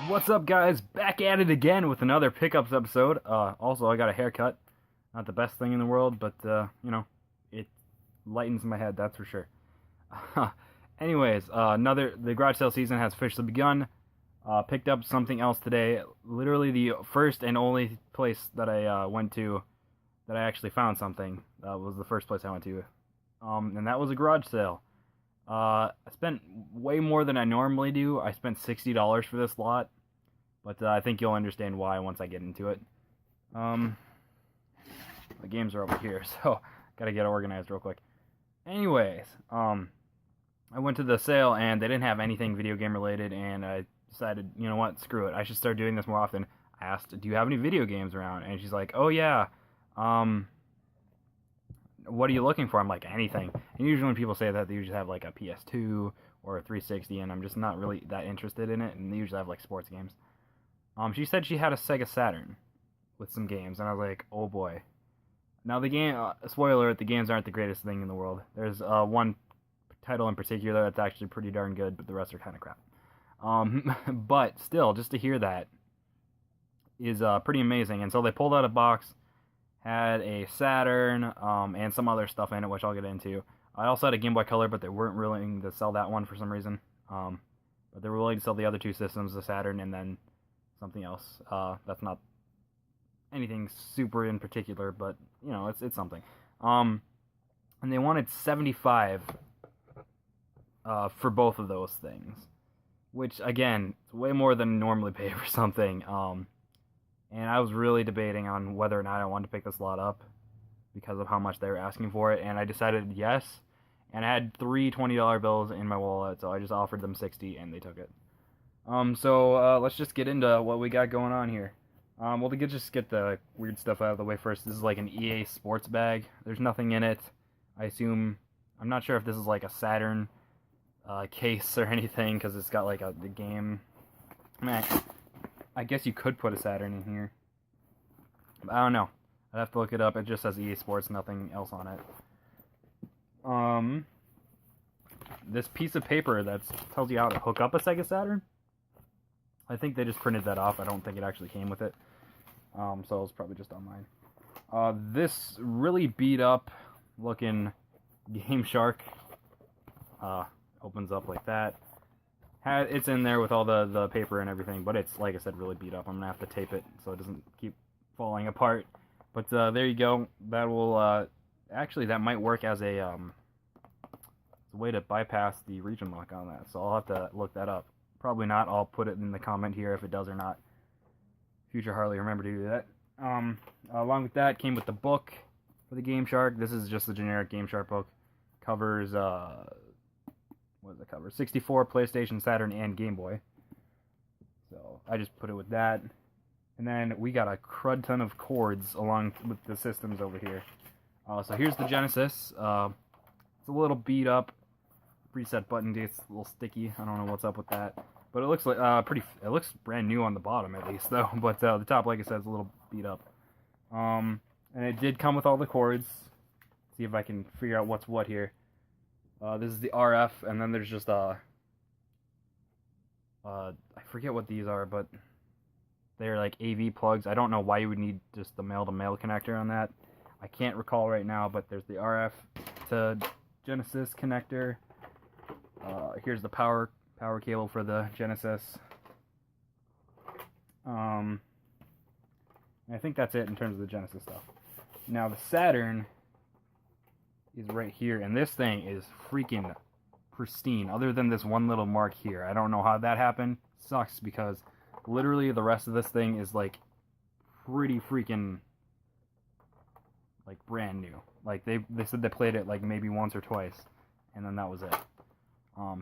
What's up, guys? Back at it again with another pickups episode. Also, I got a haircut. Not the best thing in the world, but, it lightens my head, that's for sure. Anyways, the garage sale season has officially begun. Picked up something else today. Literally the first and only place that I went to that I actually found something. Was the first place I went to. And that was a garage sale. I spent way more than I normally do. I spent $60 for this lot, but I think you'll understand why once I get into it. The games are over here, so gotta get organized real quick. Anyways, I went to the sale and they didn't have anything video game related, and I decided, you know what, screw it. I should start doing this more often. I asked, do you have any video games around? And she's like, oh yeah, what are you looking for? I'm like, anything. And usually when people say that, they usually have like a PS2 or a 360, and I'm just not really that interested in it, and they usually have like sports games. She said she had a Sega Saturn with some games, and I was like, oh boy. Now the game, spoiler alert, the games aren't the greatest thing in the world. There's one title in particular that's actually pretty darn good, but the rest are kind of crap. But still, just to hear that is pretty amazing. And so they pulled out a box, had a Saturn, and some other stuff in it, which I'll get into. I also had a Game Boy Color, but they weren't willing to sell that one for some reason. But they were willing to sell the other two systems, the Saturn and then something else. That's not anything super in particular, but you know, it's something. And they wanted $75 for both of those things, which again, it's way more than normally pay for something. And I was really debating on whether or not I wanted to pick this lot up because of how much they were asking for it, and I decided yes. And I had three $20 bills in my wallet, so I just offered them $60, and they took it. So let's just get into what we got going on here. Well, to just get the weird stuff out of the way first, this is like an EA Sports bag. There's nothing in it. I'm not sure if this is like a Saturn case or anything, because it's got like the game. I guess you could put a Saturn in here. I don't know. I'd have to look it up. It just says EA Sports, nothing else on it. This piece of paper that tells you how to hook up a Sega Saturn, I think they just printed that off. I don't think it actually came with it. So it was probably just online. This really beat up looking Game Shark opens up like that. It's in there with all the paper and everything, but it's, like I said, really beat up. I'm going to have to tape it so it doesn't keep falling apart. But there you go. That will, actually, that might work as a way to bypass the region lock on that. So I'll have to look that up. Probably not. I'll put it in the comment here if it does or not. Future Harley, remember to do that. Along with that, came with the book for the Game Shark. This is just the generic Game Shark book. Covers, what does it cover? 64, PlayStation, Saturn, and Game Boy. So I just put it with that. And then we got a crud ton of cords along with the systems over here. So here's the Genesis. It's a little beat up. Preset button, it's a little sticky. I don't know what's up with that. But it looks like it looks brand new on the bottom at least though. But the top, like I said, is a little beat up. And it did come with all the cords. See if I can figure out what's what here. This is the RF, and then there's just I forget what these are, but they're like AV plugs. I don't know why you would need just the male-to-male connector on that. I can't recall right now, but there's the RF to Genesis connector. Here's the power cable for the Genesis. I think that's it in terms of the Genesis stuff. Now the Saturn is right here, and this thing is freaking pristine, other than this one little mark here. I don't know how that happened. Sucks, because literally the rest of this thing is like pretty freaking like brand new. Like they said they played it like maybe once or twice, and then that was it.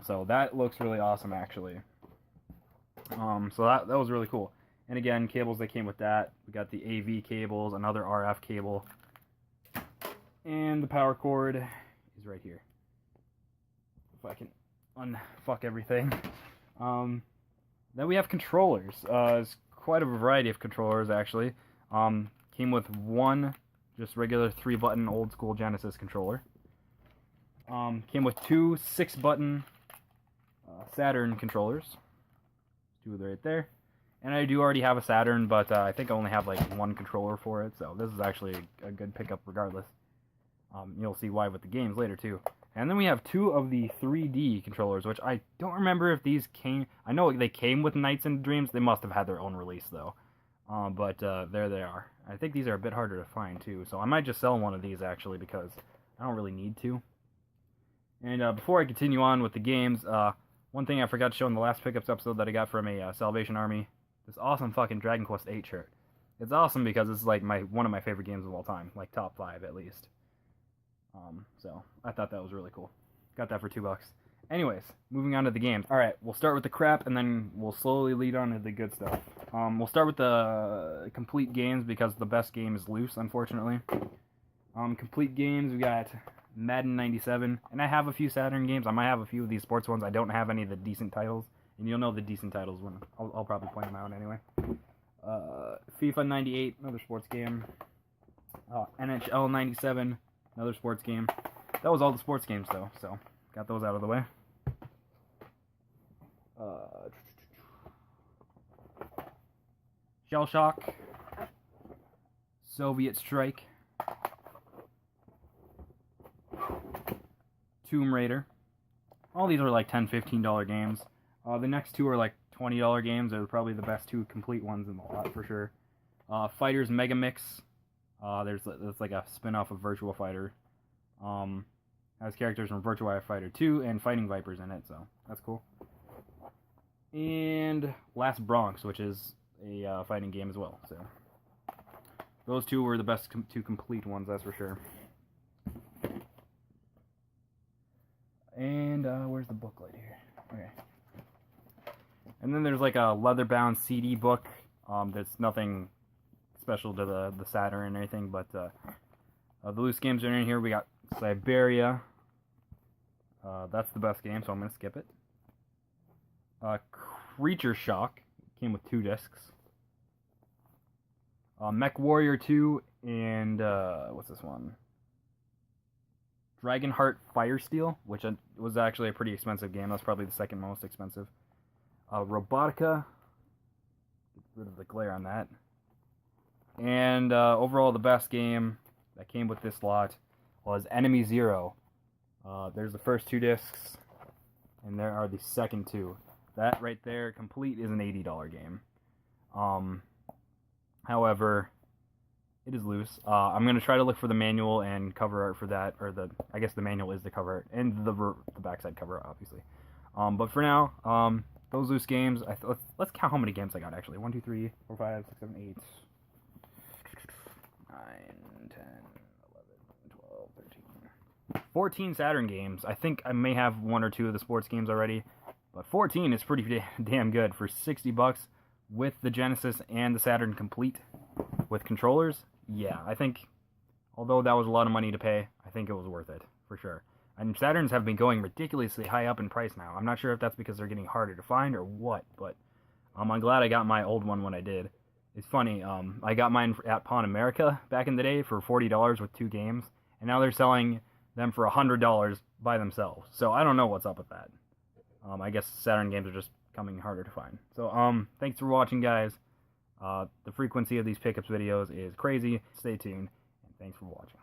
So that looks really awesome actually. So that was really cool. And again, cables that came with that. We got the AV cables, another RF cable, and the power cord is right here. If I can unfuck everything. Then we have controllers. It's quite a variety of controllers actually. Came with one just regular 3-button old school Genesis controller. Came with two 6-button Saturn controllers. Two right there. And I do already have a Saturn, but I think I only have like one controller for it, so this is actually a good pickup regardless. You'll see why with the games later too. And then we have 2 of the 3D controllers, which I don't remember if these came... I know they came with Nights and Dreams. They must have had their own release though. But there they are. I think these are a bit harder to find too, so I might just sell one of these actually because I don't really need to. And before I continue on with the games, one thing I forgot to show in the last pickups episode that I got from a Salvation Army, this awesome fucking Dragon Quest VIII shirt. It's awesome because it's like one of my favorite games of all time, like top 5 at least. So I thought that was really cool. Got that for $2. Anyways, moving on to the games. Alright, we'll start with the crap and then we'll slowly lead on to the good stuff. We'll start with the complete games because the best game is loose, unfortunately. Complete games, we got Madden 97, and I have a few Saturn games. I might have a few of these sports ones. I don't have any of the decent titles, and you'll know the decent titles when I'll probably point them out anyway. FIFA 98, another sports game. NHL 97, another sports game. That was all the sports games though, so got those out of the way. Shell Shock, Soviet Strike, Tomb Raider. All these are like $10, $15 games. The next 2 are like $20 games. They're probably the best 2 complete ones in the lot for sure. Fighters Mega Mix. That's like a spin-off of Virtua Fighter. Has characters from Virtua Fighter 2 and Fighting Vipers in it, so that's cool. And Last Bronx, which is a fighting game as well. So those 2 were the best 2 complete ones, that's for sure. And where's the booklet here? Okay. And then there's like a leather-bound CD book. There's nothing special to the Saturn and anything, but the loose games are in here. We got Siberia. That's the best game, so I'm going to skip it. Creature Shock came with 2 discs. Mech Warrior 2 and what's this one? Dragonheart Firesteel, which was actually a pretty expensive game. That's probably the second most expensive. Robotica. Get rid of the glare on that. And overall, the best game that came with this lot was Enemy Zero. There's the first 2 discs, and there are the second 2. That right there, complete, is an $80 game. However, it is loose. I'm going to try to look for the manual and cover art for that, or I guess the manual is the cover art, and the backside cover art, obviously. But for now, those loose games, let's count how many games I got, actually. 1, 2, 3, 4, 5, 6, 7, 8, 9, 10, 11, 12, 13, 14 Saturn games. I think I may have 1 or 2 of the sports games already, but 14 is pretty damn good for $60 with the Genesis and the Saturn complete with controllers. Yeah, I think, although that was a lot of money to pay, I think it was worth it, for sure. And Saturns have been going ridiculously high up in price now. I'm not sure if that's because they're getting harder to find or what, but I'm glad I got my old one when I did. It's funny, I got mine at Pawn America back in the day for $40 with 2 games, and now they're selling them for $100 by themselves. So I don't know what's up with that. I guess Saturn games are just coming harder to find. So thanks for watching, guys. The frequency of these pickups videos is crazy. Stay tuned, and thanks for watching.